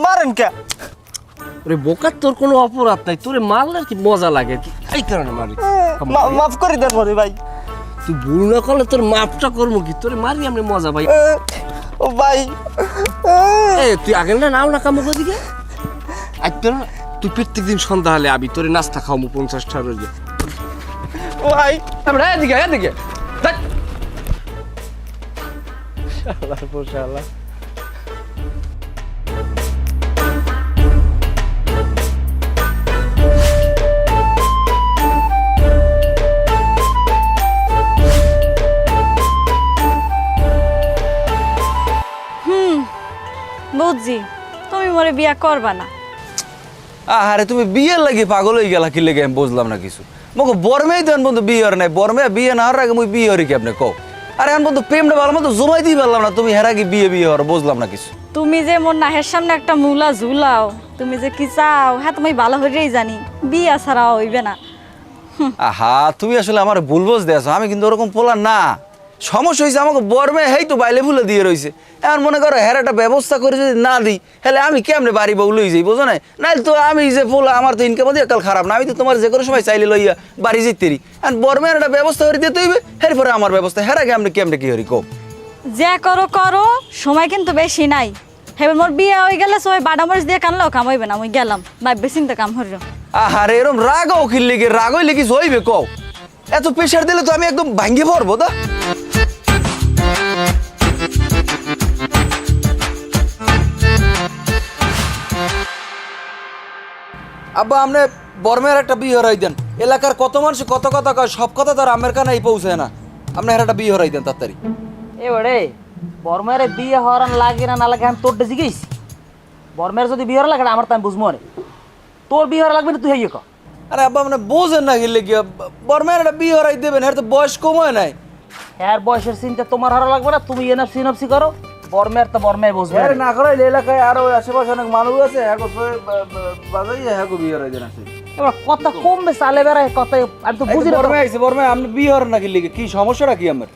মারেন কে? ওরে বোকা, তোর কোনো অপরাধ নাই, তোরে মারলে কি মজা লাগে কি এই কারণে মারি। মাফ করে দেন মরে ভাই। তুই ভুল না করলে তোর মাপটা করবো কি, তোরে মারি আমি মজা ভাই। ও ভাই তুই আগে না নাও না কামো দিকে তুই প্রত্যেক দিন সন্ধ্যা হলে আবি, তোরে নাস্তা খাওয়াবো 50টা রোজে। ভাই এদিকে এদিকে শালা পোশালা। বুঝছি তুমি মোরে বিয়া করবা না। আরে তুমি বিয়ের লাগি পাগল হয়ে গেলা কি লেগে আমি বুঝলাম না কিছু। মোক বর্মেই দেন বন্ধু বিয়ে হর নাই, বর্মে বিয়ে না হওয়ার আগে মুই বিয়ে হরি কি আপনি কও? আরে আমি বন্ধু প্রেমটা ভালো মতো জমাই দিই পারলাম না, তুমি হেরা কি বিয়ে বিয়ে হর বুঝলাম না কিছু। তুমি যে মোর নাহের সামনে একটা মুলা ঝুলাও, তুমি যে কি চাও হ্যাঁ তুমি ভালো হইলেই জানি, বিয়া ছাড়া হইবে না। আহা তুমি আসলে আমার ভুল বুঝ দেছো, আমি কিন্তু ওরকম পোলা না। সমস্যা হয়েছে আমাকে বর্মে হেই তো বাইলে ফুলে দিয়ে রয়েছে, এখন মনে করো হের একটা ব্যবস্থা করে যদি না দিই তাহলে আমি কেমনে বাড়ি বউ লই যাই বোঝো না? নাইলে তো আমি যে পোলা আমার তো ইনকাম দিয়ে কাল খারাপ না, আমি তো তোমার যে কোনো সময় চাইলে লইয়া বাড়ি যেতেরি। এখন বর্মের একটা ব্যবস্থা করে দিতে হইবে, এর পরে আমার ব্যবস্থা হেরা কেমনে কেমনে কি হরি কো? যে করো করো, সময় কিন্তু বেশি নাই। হেবে মোর বিয়া হয়ে গেলে সবাই বাদামরিচ দিয়ে কানলেও কাম হইবে না, আমি গেলাম ভাববে চিন্তা কাম হইল। আহারে এরম রাগ উকিল লেগে রাগ হইলে কি হইবে কও? এত প্রেশার দিলে তো আমি একদম ভাঙ্গে পড়বো। দা আব্বা আপনি বর্মের একটা বিয়ে হরাই দেন, এলাকার কত মানুষ কত কথা কয়, সব কথা তো আর আমের কানাই পৌঁছায় না। আপনি একটা বিয়ে হরাই দেন তাড়াতাড়ি। এবারে বর্মের বিয়ে হওয়ার লাগে না লাগে আমি তোরটা জিজ্ঞেস। বর্মের যদি বিয়ে হওয়ার লাগে আমার তো আমি বুঝবো না, তোর বিয়ে হওয়ার লাগবে না তুই হইয়ে ক। আরে আব্বা আপনি বোঝেন না গেলে কি বর্মের একটা বিয়ে হরাই দেবেন, এর তো বয়স কম হয় নাই। হ্যাঁ বয়সের চিন্তা তোমার হারা লাগবে না, তুমি এনএফসি এনএফসি করো, বর্মের তো বর্মে বুঝবে। আরে না করাইলে এলাকায় আরো আশেপাশে অনেক মানুষ আছে, হ্যাঁ বাজাই হ্যাঁ বিয়ে হরাই দেন আছে। এবার কথা কমবে চালে বেড়ায় কথা, আমি তো বুঝি না। বর্মে আইছে, বর্মে আপনি বিয়ে হরেন না গেলে কি সমস্যাটা কি আমার?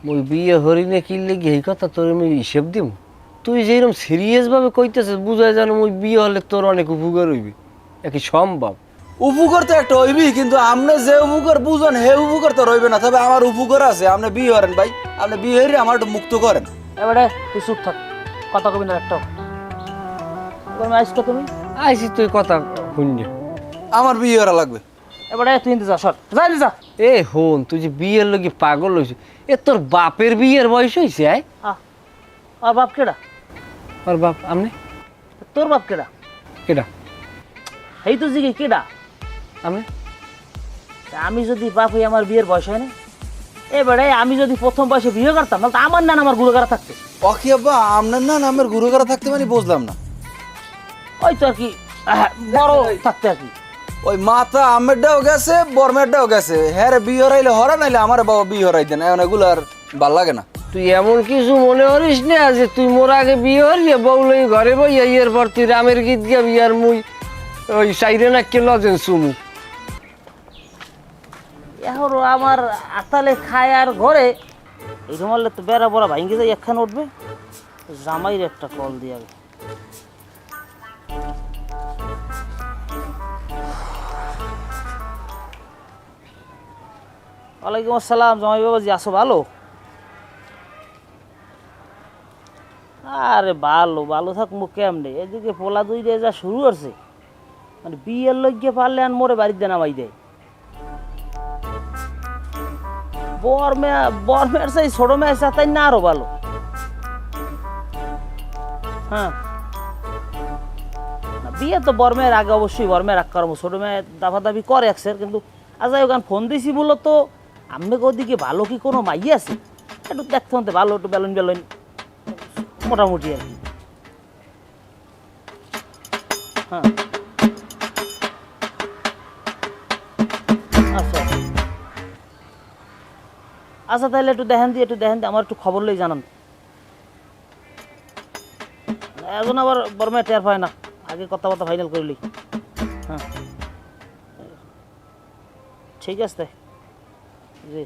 মুই বিয়ে হরিনে কিনলে কি এই কথা তোর আমি হিসেব দিম? তুই যেরকম সিরিয়াস ভাবে কইতেছিস বুঝাই জানো মুই বিয়ে হলে তোর অনেক উপকার হইবি, একই সম্ভব। উপকার তো একটা হইবি, কিন্তু আপনি যে উপকার বুঝেন হে উপকার তো রইবে না। তবে আমার উপকার আছে, আপনি বিয়ে হরেন ভাই, আপনি বিয়ে হরে আমার একটু মুক্ত করেন। এবারে তুই চুপ থাক, কথা কবি না একটা। বর্মে আইসো তুমি? আইসি তুই কথা শুনি। আমার বিয়ে হরা লাগবে। এবারে তুই যা সর, যা যা। এ হন তুই যে বিয়ের লগি পাগল হইছিস, এ তোর বাপের বিয়ের বয়স হইছে? আর বাপ কেডা? আর বাপ আমনে? তোর বাপ কেডা? কেডা? এই তো জিগে কেডা? আমনে? আমি যদি বাপ হই আমার বিয়ের বয়স হয় না, এবারে আমি যদি প্রথম বয়সে বিয়ে করতাম তাহলে আমার নাম আমার গুরু করা থাকতো। অকি আব্বা আপনার না নামের গুরু করা থাকতে মানে বুঝলাম না। ওই তো আর কি বড় থাকতে আর কি। ওই মাথা আমেরটাও গেছে বর্মেরটাও গেছে, হ্যাঁ বিয়ে হরাইলে হরা, নাইলে আমার বাবা বিয়ে হরাই দেন, এখন এগুলো আর ভাল লাগে না। তুই এমন কিছু মনে করিস না যে তুই মোর আগে বিয়ে হলি বউলই ঘরে বই এর পর তুই রামের গীত গাবি আর মুই ওই সাইরে না কে লজেন সুমু। এখন আমার আতালে খায় আর ঘরে এই রুমালে তো বেড়া বড়া ভাঙ্গি যায়, একখান উঠবে। জামাইয়ের একটা কল দিয়ে আগে। ওয়ালাইকুম আসসালাম জামাই বাবাজি, আসো ভালো? আরে ভালো ভালো থাকবো কেমনে, এদিকে পোলা দুই দিয়ে যা শুরু করছে, মানে বিয়ের লইগে পারলে আর মোরে বাড়িতে নামাই দেয়। বর্মের সেই ছোট মেয়ে আছে তাই না আরো ভালো। হ্যাঁ না বিয়ে তো বর্মের আগে অবশ্যই বর্মের রাগ করবো, ছোট মেয়ে দাফা দাবি করে একসের, কিন্তু আজ ওখানে ফোন দিয়েছি বলো তো আমি ওদিকে ভালো কি কোনো মাই আছে একটু দেখতে হতে, ভালো একটু বেলুন বেলুন মোটামুটি আর কি। হ্যাঁ আচ্ছা আচ্ছা তাহলে একটু দেখেন দিয়ে আমার একটু খবর লই জানান। এখন আবার বর্মে টের পায় না, আগে কথাবার্তা ফাইনাল করলি। হ্যাঁ ঠিক আছে জি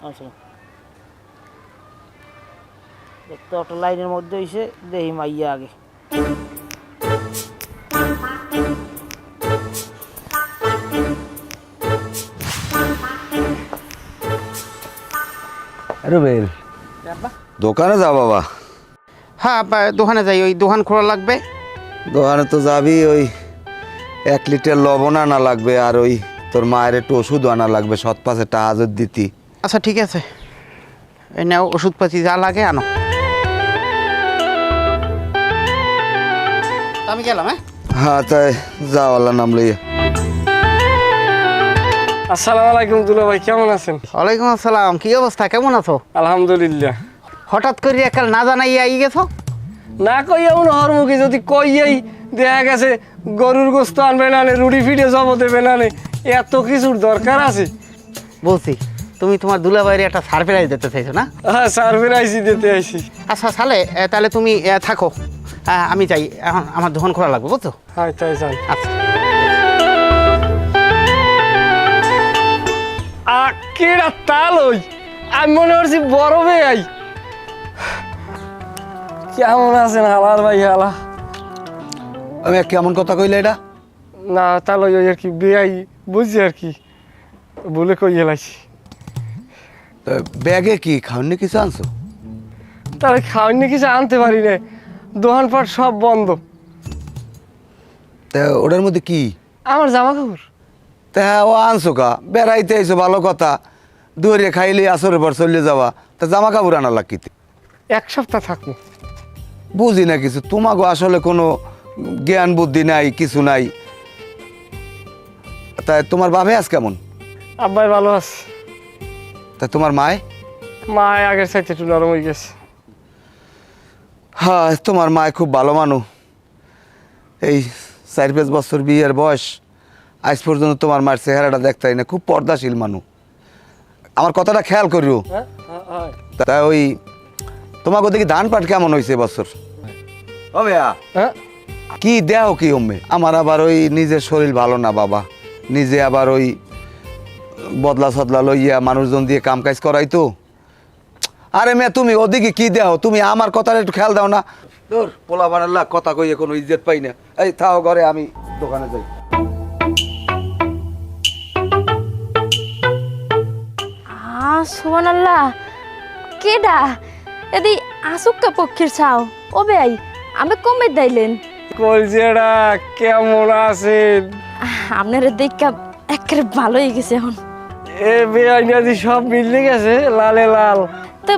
আচ্ছা। দেখতে অটো লাইনের মধ্যে এসে দেহি মাইয়া আগে। রুবেল দোকানে যা বাবা। হ্যাঁ আব্বা দোকানে যাই, ওই দোকান খোলা লাগবে। দোকানে তো যাবি, ওই 1 লিটার লবণ আনা লাগবে, আর ওই তোর মায়ের একটু ওষুধ আনা লাগবে, 7-5 হাজার দিতি। আচ্ছা ঠিক আছে, এই নাও ওষুধপাতি যা লাগে আনো। আমি গেলাম। হ্যাঁ তাই যা, আল্লাহ নাম লইয়া। আসসালামু আলাইকুম দুলা ভাই, কেমন আছেন? ওয়ালাইকুম আসসালাম, কি অবস্থা, কেমন আছো? আলহামদুলিল্লাহ। হঠাৎ করে একাল না জানাই আই গেছো? না কইয়া উনি হরমুখী, যদি কইয়াই দেখা গেছে গরুর গোস্ত আনবে না, রুটি ফিটে জব দেবে না, এত কিছুর দরকার আছে। বলছি তুমি তোমার দুলাভাইয়ের একটা সারপ্রাইজ দিতে চাইছো না? হ্যাঁ সার্ভিস দিতে আইছি। আচ্ছা সালে তাহলে তুমি থাকো, আমি যাই, এখন আমার দোকান খোলা লাগবে বুঝছো? হ্যাঁ তাই যান। আচ্ছা কেডা তাল ওই, আমি মনে করছি বড় ভাই। কেমন আছেন হালার ভাই? হালা আমি কেমন কথা কইলে এটা? না তাল ওই আর কি বেয়াই বুঝছি আর কি, বলে কই এলাইছি। তা ব্যাগে কি খাওয়ানি কিছু আনছো? তাহলে খাওয়ানি কিছু আনতে পারি না, দোকানপাট সব বন্ধ। তা ওটার মধ্যে কি? আমার জামা কাপড়। তা ও আনছো কা, বেড়াইতে আইছো ভালো কথা, দুয়ারে খাইলে আসরের পর চলে যাওয়া, তা জামা কাপড় আনা লাগিতে 1 সপ্তাহ থাকবো। বুঝি না কিছু, তোমাকে আসলে কোনো জ্ঞান বুদ্ধি নাই, কিছু নাই। তাই তোমার বাবা আজ কেমন? আব্বাই ভালো আছে। তা তোমার মায়? মা আগের চাইতে একটু নরম হয়ে গেছে। হ্যাঁ তোমার মায় খুব ভালো মানুষ। এই 4-5 বছর বিয়ের বয়স, আজ পর্যন্ত তোমার মায়ের চেহারাটা দেখতাই না, খুব পর্দাশীল মানুষ। আমার কথাটা খেয়াল করিও। তা ওই তোমাকে ওদিকে ধান পাট কেমন হয়েছে বছর? হ্যাঁ কি দেও কি অম্মে? আমার আবার ওই নিজের শরীর ভালো না বাবা, নিজে আবার ওই বদলা সদলা লইয়া মানুষজন দিয়ে কাম কাজ করাই তো। আরে মেয়ে তুমি ওদিকে কি দেও? তুমি আমার কথাটা একটু খেয়াল দাও না। তোর পোলা বানাল্লা কথা কইয়ে কোনো ইজ্জত পাই না। এই থাও ঘরে, আমি দোকানে যাই। সুবহানাল্লাহ, কেডা এদি আসুক্কা পক্ষীর ছাও? ও বেআই আমি কমে দাইলেন। কলজেরা কেমন আছেন? আপনার দেখা একেবারে ভালো হয়ে গেছে এখন। এ বেআইনাদি সব মিলে গেছে, লালে লাল। তো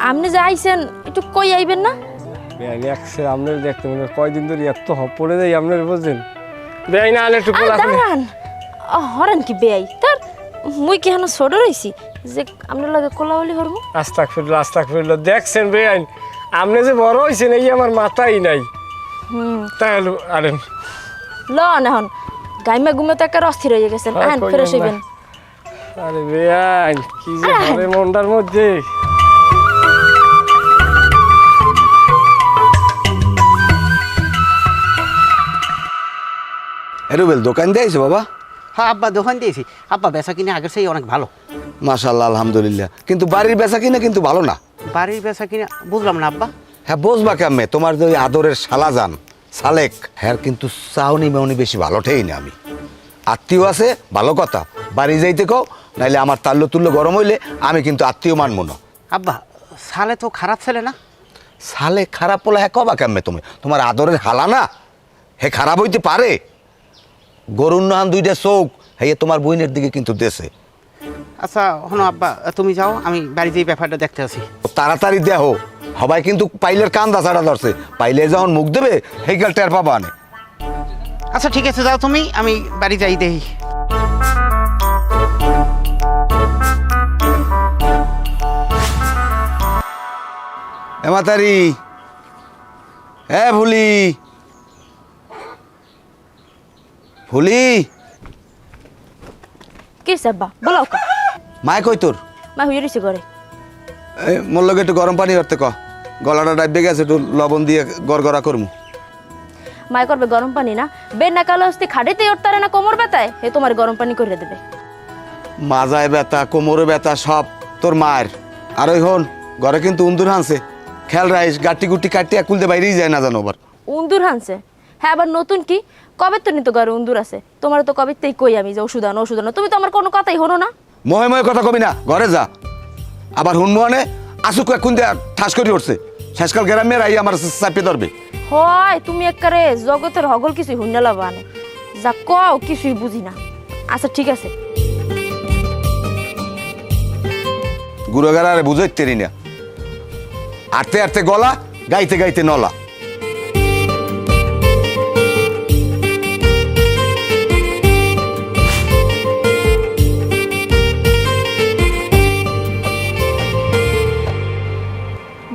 আপনি যে আইছেন একটু কই আইবেন না? বেআইনি একসে আপনার দেখতে মনে হয় কয়দিন ধরে এত হপ পড়ে যাই আপনার, বুঝছেন? বেআইনা আলে একটু কোলা করে দাঁড়ান, হরেন কি বেআই? তার মুই কি এখন ছোট রইছি যে আপনার লাগে কোলাওয়ালি হরমু? আস্তাগফিরুল্লাহ দেখছেন বেআইন, আপনি যে বড় হয়েছেন এই আমার মাথাই নাই। তাহলে আরেন লন এখন গাইমা গুমে তো একটা অস্থির হয়ে গেছেন। হ্যাঁ, আহেন কইবেন ফেরত না। হইবেন। আরে বেআইন কি যে হবে মনটার মধ্যে। রুবেল দোকান দিয়েছো বাবা? হ্যাঁ আব্বা দোকান দিয়েছি। আব্বা বেচা কিনে আগের সেই অনেক ভালো। মাশাআল্লাহ আলহামদুলিল্লাহ, কিন্তু বাড়ির বেচা কিনা কিন্তু ভালো না। বাড়ির বেচা কিনে বুঝলাম না আব্বা। হ্যাঁ বুঝবা কেমনে, তোমার যে ওই আদরের শালাজান সালেক, হ্যাঁ কিন্তু চাউনি মেউনি বেশি ভালো ঠেই না। আমি আত্মীয় আছে ভালো কথা, বাড়ি যাইতে কও, নাইলে আমার তাল্য তুল্য গরম হইলে আমি কিন্তু আত্মীয় মানবো না। আব্বা সালে তো খারাপ ছেলে না? সালে খারাপ হলে হ্যাঁ কবা কেমনে? তুমি তোমার আদরের হালা না, হে খারাপ হইতে পারে? গরুর নাহান 2টা চোখ, হ্যাঁ তোমার বইনের দিকে কিন্তু দেশে। আচ্ছা হনো আব্বা, তুমি যাও, আমি বাড়ি যেই ব্যাপারটা দেখতে আসি। তাড়াতাড়ি দেহ, সবাই কিন্তু পাইলের কান্দা ছাড়া ধরছে, পাইলে যখন মুখ দেবে হেইকাল টের পাবা আনে। আচ্ছা ঠিক আছে যাও তুমি, আমি বাড়ি যাই দেখি। হেমাতারি, হ্যাঁ ভুলি ভুলি, কি সাব্বা বলাও কা? মায় কই তোর? মা হইয়া রইছে ঘরে। এই মোর লগে একটু গরম পানি করতে ক, গলাটা ডাইবে গেছে, একটু লবণ দিয়ে গড়গড়া করমু। মায় করবে গরম পানি না? বের না কালো হস্তি খাড়িতে উঠতারে না কোমর ব্যথায়, হে তোমার গরম পানি করে দেবে। মাজায় ব্যথা, কোমরে ব্যথা সব তোর মায়ের। আর ওই হন ঘরে কিন্তু উন্দুর হানছে, খেয়াল রাইস, গাটি গুটি কাটিয়ে কুলতে বাইরেই যায় না জানো আবার। উন্দুর হানছে? হ্যাঁ আবার নতুন কি? কবে তো নিত ঘরে উন্দুর আছে? তোমার তো কবে তেই কই আমি যে ওষুধ আনো ওষুধ আনো, তুমি তো আমার কোনো কথাই হনো না। মহে মহে কথা কবি না, ঘরে যা। আবার হুনমোহনে আসুক এখন দিয়ে ঠাস করে উঠছে শেষকাল গ্রামের আই আমার চাপে ধরবে। হয় তুমি একবারে জগতের হগল কিছুই হুন্ডালা বানে যা কও কিছুই বুঝি না। আচ্ছা ঠিক আছে। গুরুগার আরে বুঝাইতেরি না, আটতে আটতে গলা, গাইতে গাইতে নলা।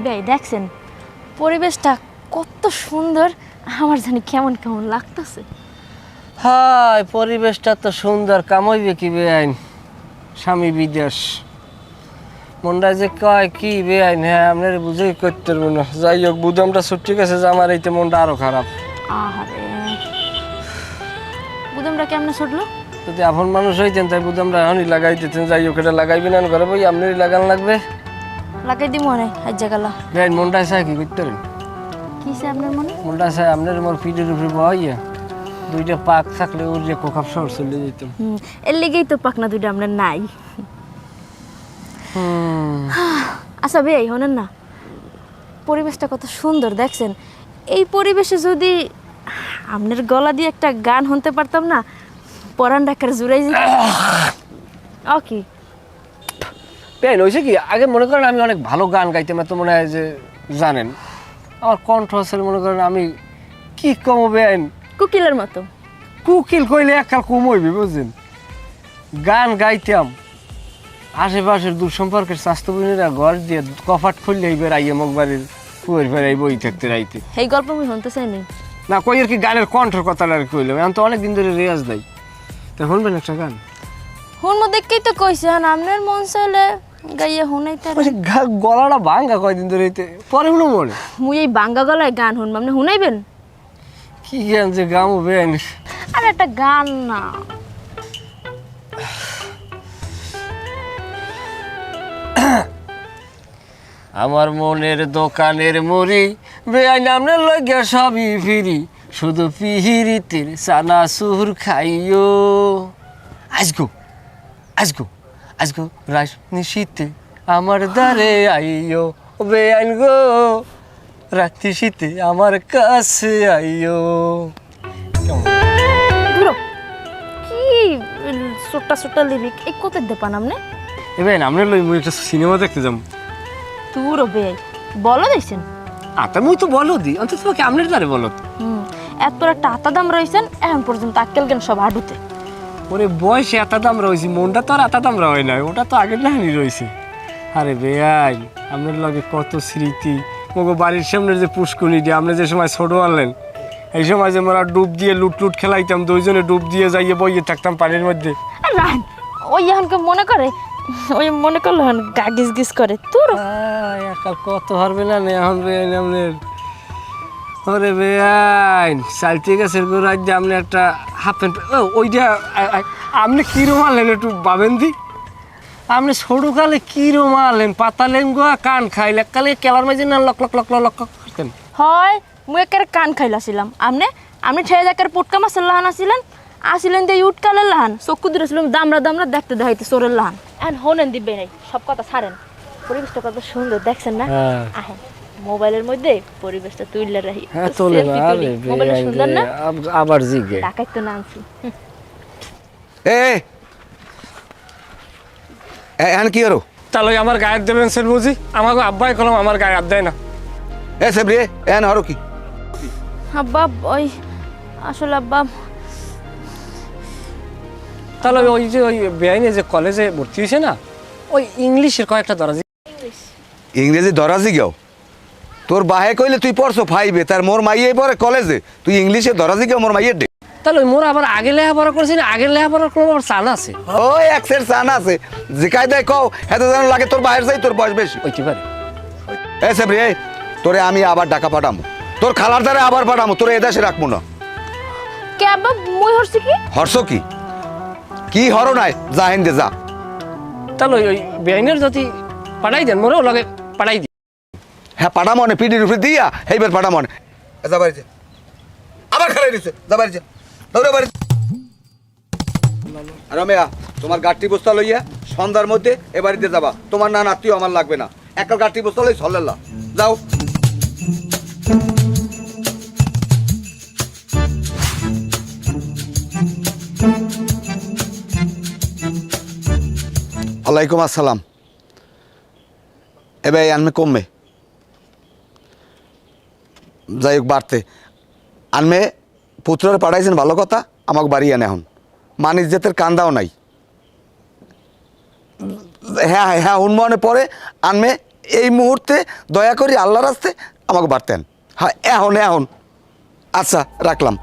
ভাই দেখছেন পরিবেশটা কত সুন্দর, আমার জানি কেমন কেমন লাগতেছে। হাই পরিবেশটা তো সুন্দর, কামাইবে কি বেআইন স্বামী বিদেশ। মনটা যে কয় কি বেআইন, হ্যাঁ আপনার বুঝেই করতে পারবো না। যাই হোক বুদামটা ছুটি গেছে যে আমার এইতে মনটা আরো খারাপ। আহারে বুদমটা কেমনে ছুটলো? যদি আপন মানুষ হইতেন তাই বুদামটা এখনই লাগাই দিতেন। যাই হোক এটা লাগাইবেন না ঘরে বই আপনারই লাগান লাগবে। লাগাই দিব মনে হাজ জাগালা। বেআইন মনটা চাই কি করতে পারেন? কিসে আপনার মনে? মনটা চাই আপনার মোর পিঠের উপরে বইয়া দুইটা পাক থাকলে ওর যে কোকাপ শহর চলে যেতাম। এর লেগেই তো পাকনা দুইটা আপনার নাই। আচ্ছা ভাই শোনেন না, পরিবেশটা কত সুন্দর দেখছেন। এই পরিবেশে যদি আপনার গলা দিয়ে একটা গান শুনতে পারতাম না, পরান ডাকার জুড়াই যেত। ওকে বেআইন হয়েছে কি, আগে মনে করেন আমি অনেক ভালো গান গাইতাম, এত মনে হয় যে জানেন আমার কণ্ঠ আসলে মনে করেন আমি কি কম বেআইন কুকিলের মতো। কুকিল কইলে এককাল কম হইবে বুঝছেন। গান গাইতাম, আশেপাশের দূর সম্পর্কের স্বাস্থ্য বোনেরা ঘর দিয়ে কফাট খুললে এইবার আইয়ে মোক বাড়ির কুয়ের ফেরাই বই থাকতে রাইতে। এই গল্প আমি শুনতে চাই না। না কই আর কি গানের কণ্ঠের কথাটা আর কইলাম, এখন তো অনেকদিন ধরে রেয়াজ দেয়। তা শুনবেন একটা গান? শুনবো দেখেই তো কইছে, আপনার মন চাইলে গাইয়া শুনাই তার। গলাটা ভাঙ্গা কয়দিন ধরে পরে শুনো মনে। মুই এই বাঙ্গা গলায় গান শুনবো, আপনি শুনাইবেন? কি গান যে গামো বেআইন। আর একটা গান না, আমার মনের দোকানের মুড়ি বেআইন আপনার লইয়া সবই ফিরি, শুধু পিহিরিতির সানা সুর খাইও। আজগো আজগো আজগো রাজ নিশীতে আমার দ্বারে আইও বেআইন গো, রাত্রি শীতে আমার কাছে আইও। ধুরো কি ছোট্টা ছোট্টা লিরিক, এই কোথায় দেপান আপনি? এবার আপনার লই মুই একটা সিনেমা দেখতে যাম। দূর বে বলো দেখছেন। আতা মুই তো বলো দি, অন্তত তোমাকে আপনার দ্বারে বলো। এত একটা আতা দাম রয়েছেন, এখন পর্যন্ত আক্কেল জ্ঞান সব হাঁটুতে। ওরে বয়সে এত দাম রয়েছে, মনটা তো আর এত দাম রয় না, ওটা তো আগের নাহানি রয়েছে। আরে বেআইন আপনার লগে কত স্মৃতি, মগো বাড়ির সামনের যে পুষ্কুনিটি আপনি যে সময় ছোট আনলেন, এই সময় যে মোরা ডুব দিয়ে লুট খেলাইতাম, দুইজনে ডুব দিয়ে যাইয়ে বইয়ে থাকতাম পানির মধ্যে। রান ওই এখনকে মনে করে, ওই মনে করলো এখন গা গিস গিস করে। তোর একাল কত হারবে না এখন বেআইন আপনার। ওরে বেআইন চালতে গেছে গোড়াই দিয়ে আপনি একটা হাফ প্যান্ট ওইটা আপনি কিরম আনলেন একটু ভাবেন দি। আপনি ছোটকালে কিরম আনলেন, পাতালেন গোয়া কান খাইলে কালে কেলার মাঝে না লক লক লক লক করতেন। হয় মুই একের কান খাইলাছিলাম, আপনি ঠেয়ে যাকের পুটকা মাছের লাহান আসিলেন দিয়ে উটকালের লাহান, চক্ষু দিয়েছিলাম দামরা দামরা দেখতে দেখাইতে চোরের লাহান। এখন হোনেন দিবে নাই, সব কথা ছাড়েন। পরিবেশটা কত সুন্দর দেখছেন না? আহেন মোবাইলের মধ্যে পরিবেশটা তুইলে রাখি। হ্যাঁ তোলে না রে মোবাইলটা সুন্দর না? আবার জিগে টাকাই তো নামছি। এখন কি হলো? তাহলে আমার গায়ের দেবেন স্যার বুঝি, আমাকে আব্বাই কলম আমার গায়ে হাত দেয় না। এ সেবরি এখন হলো কি? আব্বা ওই আসলে আব্বা তাহলে ওই যে ওই বেআইনে যে কলেজে ভর্তি হয়েছে না, ওই ইংলিশের কয়েকটা দরাজি। ইংরেজি ধরাজি গেও তোর বাহে কইলে তুই পড়ছো ফাইবে, তার মোর মাইয়ে পড়ে কলেজে, তুই ইংলিশে ধরাজি গেও মোর মাইয়ের ডে। তাহলে মোর আবার আগে লেখাপড়া করেছি না, আগের লেখাপড়ার কোনো আবার চান আছে। ওই একসের চান আছে, জিকাই দেয় কও এত যেন লাগে তোর বাহির যাই, তোর বয়স বেশি ওইতে পারে। এ সেবরি তোরে আমি আবার ঢাকা পাঠামো, তোর খালার দ্বারা আবার পাঠামো, তোরে এদেশে রাখবো না। কে আব্বা মুই হরছি কি? হরস কি কি হর নাই, যা হিন্দে যা। তাহলে ওই বেআইনের যদি পাঠাই দেন মোরও লগে পাঠাই দিই। হ্যাঁ পাঠামো না, পিঠির উপরে দিয়া এইবার পাঠামো না। যা বাড়িতে আবার খেলাই দিচ্ছে, যা বাড়িতে দৌড়ে বাড়ি। রমেয়া তোমার গাঠটি বস্তা লইয়া সন্ধ্যার মধ্যে এ বাড়িতে যাবা, তোমার না আত্মীয় আমার লাগবে না। একাল গাটি বসলে চলেলা যাও ওয়ালাইকুম আসসালাম এবার আনমে কমবে যাই হোক বাড়তে আনমে পুত্রের পাঠাইছেন ভালো কথা আমাকে বাড়ি আনে এখন মানিস জেতের কান্দাও নাই হ্যাঁ হ্যাঁ উন্মনে পরে আনমে এই মুহূর্তে দয়া করি আল্লাহ রাস্তে আমাকে বাড়তেন হ্যাঁ এখন এখন আচ্ছা রাখলাম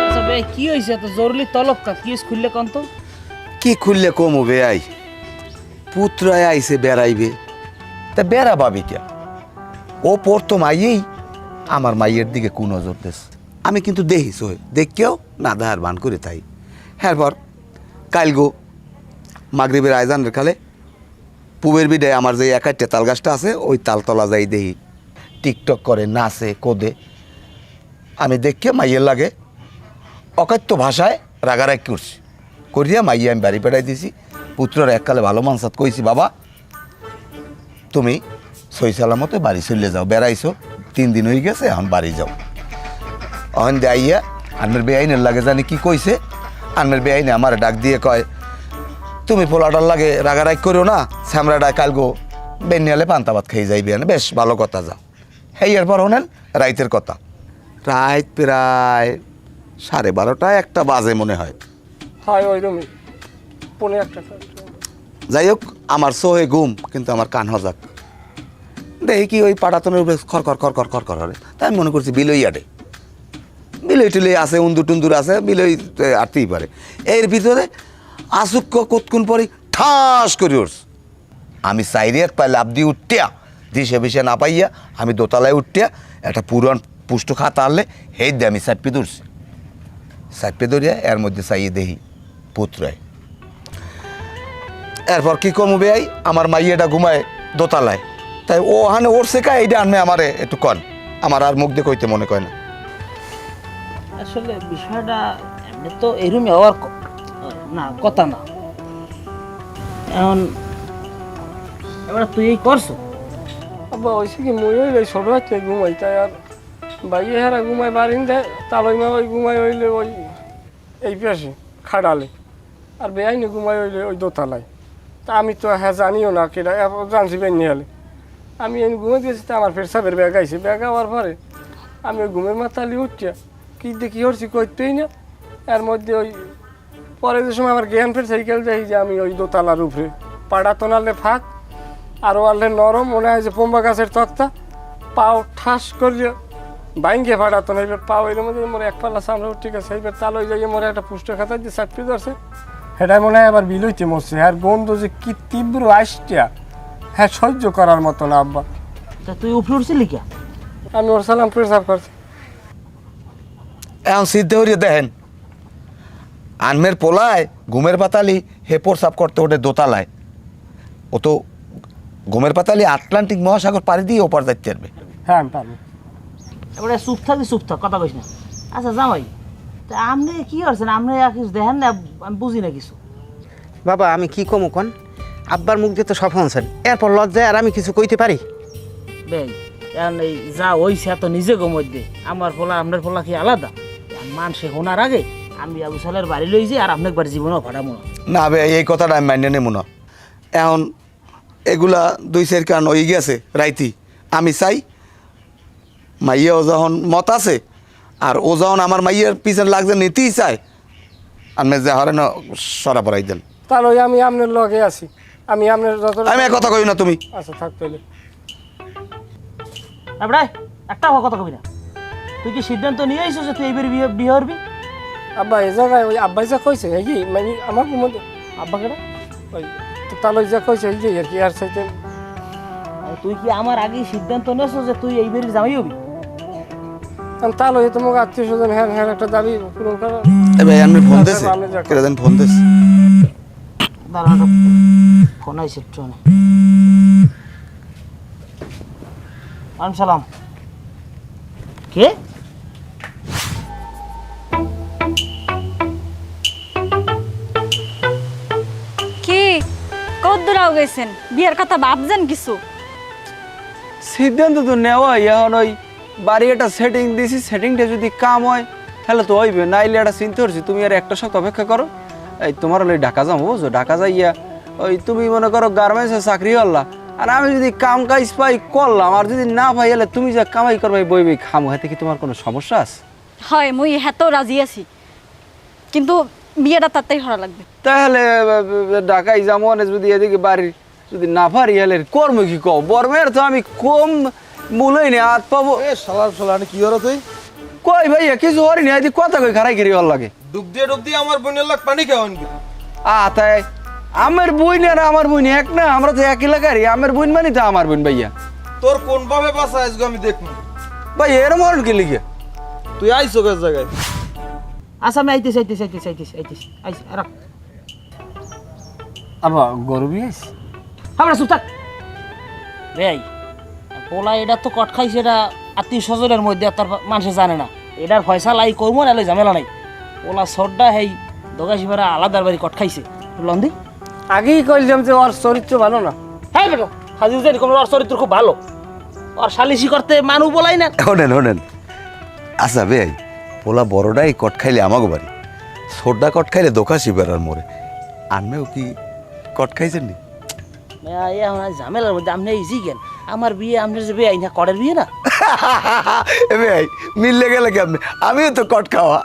আচ্ছা ভাই কি হয়েছে এত জরুরি তলব কা কি খুললে কন তো কি খুললে কমো বে আই পুত্রায় আইসে বেড়াইবে তা বেড়া পাবি কে ও পড়তো মাইয়েই আমার মাইয়ের দিকে কু নজর দেশ আমি কিন্তু দেখিস ওই দেখকেও না দাহার বান করে তাই হ্যারপর কাইল গো মাগরিবের আয়োজনের খালে পুবের বিডায় আমার যে একাইটে তাল গাছটা আছে ওই তালতলা যাই দেখি টিকটক করে নাচে কোদে আমি দেখকে মাইয়ের লাগে অকাত্য ভাষায় রাগারাগ করছি করিয়া মাইয়া আমি বাড়ি পেটাই দিছি পুত্রের এককালে ভালো মানসাত কইছি বাবা তুমি সই সালামতে বাড়ি চলে যাও বেড়াইছো 3 দিন হয়ে গেছে এখন বাড়ি যাও অহন দেয়াইয়া আন্নের বেআইনের লাগে জানি কি কইছে আন্নের বেআইনে আমার ডাক দিয়ে কয় তুমি পোলাটার লাগে রাগারাগ করো না স্যামরাডা কালগো বেনিয়ালে পান্তা ভাত খেয়ে যাইবে না বেশ ভালো কথা যাও হেই এরপর হনেন রাইতের কথা রাত প্রায় 12:30 1টা বাজে মনে হয় হয় ওইরকমই 1:45 যাই হোক আমার সোহে ঘুম কিন্তু আমার কান হজাক দেখি কি ওই পাটাতনের উপরে খর খর খর খর খর খর হরে তাই আমি মনে করছি বিলই আটে বিলই টিলই আছে উন্দুর টুন্দুর আছে বিলই আটতেই পারে এর ভিতরে আসুক্য কতক্ষণ পরে ঠাস করে উঠছে আমি সাইডে এক পায়ে লাভ দিয়ে উঠটিয়া দিশে বিষে না পাইয়া আমি দোতলায় উঠটিয়া একটা পুরান পুষ্ট খাতা আনলে হেই দিয়ে আমি সাইপে ধরছি সাইপে ধরিয়া এর মধ্যে চাইয়ে দেখি পুত্রায় এরপর কি কমবে আই আমার মাইয়াটা ঘুমায় দোতলায় তাই ও ওখানে ওর শেখা এইটা আনবে আমারে একটু কন আমার আর মুখ দিয়ে কইতে মনে কয় না আসলে বিষয়টা এমনি তো এরকমই হওয়ার না কথা না এখন এবার তুই এই করছো আব্বা ওইসে কি মই ওই ছোট বাচ্চা ঘুমাই তাই আর বাইরে হেরা ঘুমাই বারিন দেয় তালই মা ওই ঘুমাই হইলে ওই এই পাশে খাড়ালে আর বেআইনি ঘুমাই হইলে ওই দোতলায় তা আমি তো হ্যাঁ জানিও না কেটা জানছি বেনি হলে আমি এই ঘুমে গেছি তা আমার ফের সাপের ব্যাগ আইছে ব্যাগ হওয়ার পরে আমি ওই ঘুমের মাতালি উঠছি কি দেখি হরছি করতেই না এর মধ্যে ওই পরে যে সময় আমার জ্ঞান ফের সাইকেল যাই যে আমি ওই দোতলার উপরে পাড়া তো নালে ফাঁক আরও আনলে নরম মনে হয় যে পম্বা গাছের তক্তা পাও ঠাস করিয়ে বাইঙ্গে ফাড়া তো এবার পাও এর মধ্যে মোর এক পাল্লা সামনে ঠিক আছে এইবার তালই যাইয়ে মোরে একটা পুষ্ট খাতা দিয়ে চাপড়ি ধরছে সেটাই মনে হয় আবার বিলইতে মরছে আর গন্ধ যে কি তীব্র আসটা হ্যাঁ সহ্য করার মতো না আব্বা তা তুই উপরে উঠছিলি কে আমি ওর সালাম প্রেসার করছি এখন সিদ্ধ হরিয়ে দেখেন আনমের পোলায় ঘুমের পাতালি হে প্রসাব করতে ওঠে দোতলায় ও তো ঘুমের পাতালি আটলান্টিক মহাসাগর পাড়ি দিয়ে ওপার যাইতে পারবে হ্যাঁ আমি পারবো এবারে চুপ থাক কথা কইস না আচ্ছা জামাই তা আপনি কি করছেন আপনি আর কিছু দেখেন না আমি বুঝি না কিছু বাবা আমি কি কমু কোন আব্বার মুখ দিয়ে তো সফল আছেন এরপর লজ্জায় আর আমি কিছু কইতে পারি বেই এখন এই যা হইছে এত নিজে মধ্যে আমার ফোলা আপনার ফোলা কি আলাদা মানুষে শোনার আগে আমি আবু সালের বাড়ি লই যাই আর আপনার বাড়ি জীবনও ভাড়ামো না বে এই কথাটা আমি মাইনে নেব না এখন এগুলা 2-4 কান হয়ে গেছে রাইতি আমি চাই মাইয়াও যখন মত আছে আর ও যখন আমার মাইয়ের পিছনে লাগছে নিতেই চায় আমি যে হরে না সরা পড়াই দেন তাহলে ওই আমি আপনার লগে আছি আমি আপনার যত আমি এক কথা কই না তুমি আচ্ছা থাক তাহলে তারপরে একটা কথা কবি না তুই কি সিদ্ধান্ত নিয়ে আইছিস যে তুই এইবার বিয়ে করবি আব্বা এই জায়গায় ওই আব্বাই যা কইছে এই কি মানে আমার মধ্যে আব্বা কেন ওই তো তাহলে যা কইছে এই যে আর কি আর চাইতে তুই কি আমার আগেই সিদ্ধান্ত নেছো যে তুই এইবার জামাই হবি তাহলে তোমাকে আত্মীয় স্বজন হ্যাঁ হ্যাঁ একটা দাবি পূরণ করা এ ভাই আমি ফোন দিছি কেন ফোন দিছি দাঁড়ানো ফোন আইছে ট্রেনে সালাম কে কদ্দুরাও গেছেন, বিয়ের কথা ভাবছেন কিছু? সিদ্ধান্ত তো নেওয়া এখন ওই বাড়ি একটা সেটিং দিছি, সেটিংটা যদি কাম হয় তাহলে তো হইবে, নাইলে একটা চিন্তা করছি তুমি আর একটা সপ্তাহ অপেক্ষা করো। এই তোমার হলে ঢাকা যাবো বুঝছো, ঢাকা যাইয়া ওই তুমি মনে করো গার্মেন্টসে চাকরি করলা, আর আমি যদি কাম কাজ পাই করলাম, আর যদি না পাই হলে তুমি যা কামাই করবে বই বই খামো, হাতে কি তোমার কোনো সমস্যা আছে? হয় মুই হেতেও রাজি আছি, কিন্তু বিয়েটা তাড়াতাড়ি করা লাগবে। তাহলে ঢাকায় যাবো, যদি এদিকে বাড়ির যদি না পারি হলে কর্ম কি কম, বর্মের তো আমি কম মূলই নেই হাত পাবো। এ শালার শালা কি হলো তুই? কই ভাইয়া কিছু হরি নি, এদিকে কথা কই খারাই গিরি হল লাগে। ডুব দিয়ে আমার বোনের লাগ পানি খাওয়ান কি? তাই আমার বোন আর আমার বোন এক না, আমরা তো এক এলাকারই, আমার বোন মানে তো আমার বোন ভাইয়া। তোর কোন ভাবে বাসা আজকে আমি দেখবো ভাই এর মরণ কি লিখে? তুই আইসো কার জায়গায়? আচ্ছা আমি আইতেছি রাখ। আবার গরু বিয়েস আমরা চুপ থাক ভাই। পোলা এটা তো কট খাইছে, এটা আত্মীয় স্বজনের মধ্যে তার মানুষে জানে না, এটার ফয়সালা এই কর্ম নাহলে ঝামেলা নাই। পোলা সরটা হেই দোকাশিপাড়া আলাদার বাড়ি কট খাইছে লন্দি। আগেই কইলাম যে ওর চরিত্র ভালো না। হ্যাঁ বেটা হাজির জানি কম, ওর চরিত্র খুব ভালো, ওর সালিশি করতে মানুষ বলাই না। শোনেন আচ্ছা ভাই, পোলা বড়টাই কট খাইলে আমাকে বাড়ি, ছোটটা কট খাইলে দোকাশি বেড়ার মোড়ে, আনমেও কি কট খাইছেন নি? এখন ঝামেলার মধ্যে আপনি এই জিগেন আমার বিয়ে, আপনার যে বিয়ে না করের বিয়ে না ভাই মিললে গেলে কেমনে, আমিও তো কট খাওয়া।